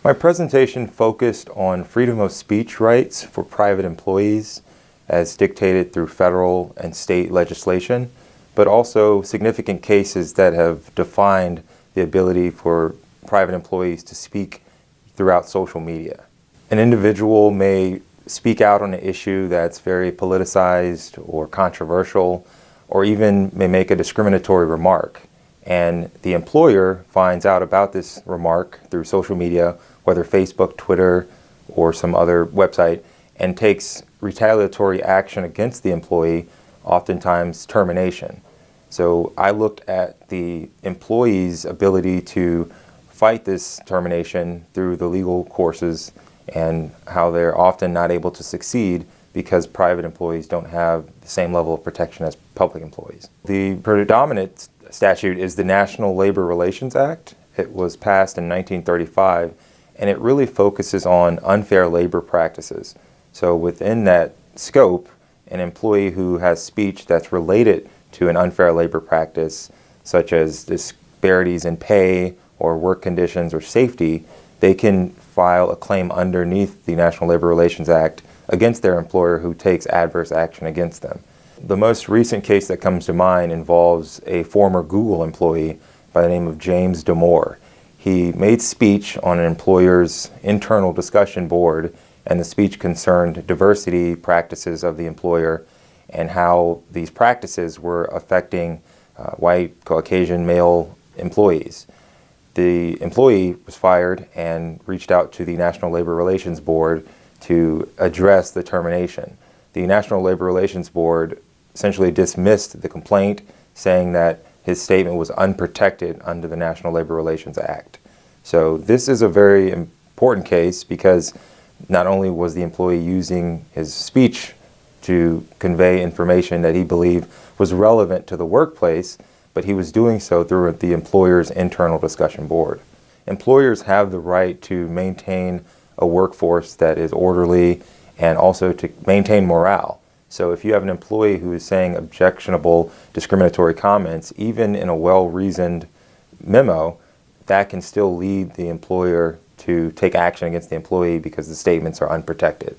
My presentation focused on freedom of speech rights for private employees as dictated through federal and state legislation, but also significant cases that have defined the ability for private employees to speak throughout social media. An individual may speak out on an issue that's very politicized or controversial, or even may make a discriminatory remark. And the employer finds out about this remark through social media, whether Facebook, Twitter, or some other website, and takes retaliatory action against the employee, oftentimes termination. So I looked at the employee's ability to fight this termination through the legal courses and how they're often not able to succeed because private employees don't have the same level of protection as public employees. The predominant statute is the National Labor Relations Act. It was passed in 1935, and it really focuses on unfair labor practices. So within that scope, an employee who has speech that's related to an unfair labor practice, such as disparities in pay or work conditions or safety, they can file a claim underneath the National Labor Relations Act against their employer who takes adverse action against them. The most recent case that comes to mind involves a former Google employee by the name of James Damore. He made speech on an employer's internal discussion board, and the speech concerned diversity practices of the employer and how these practices were affecting white, Caucasian male employees. The employee was fired and reached out to the National Labor Relations Board to address the termination. The National Labor Relations Board essentially dismissed the complaint, saying that his statement was unprotected under the National Labor Relations Act. So this is a very important case because not only was the employee using his speech to convey information that he believed was relevant to the workplace, but he was doing so through the employer's internal discussion board. Employers have the right to maintain a workforce that is orderly and also to maintain morale. So if you have an employee who is saying objectionable, discriminatory comments, even in a well-reasoned memo, that can still lead the employer to take action against the employee because the statements are unprotected.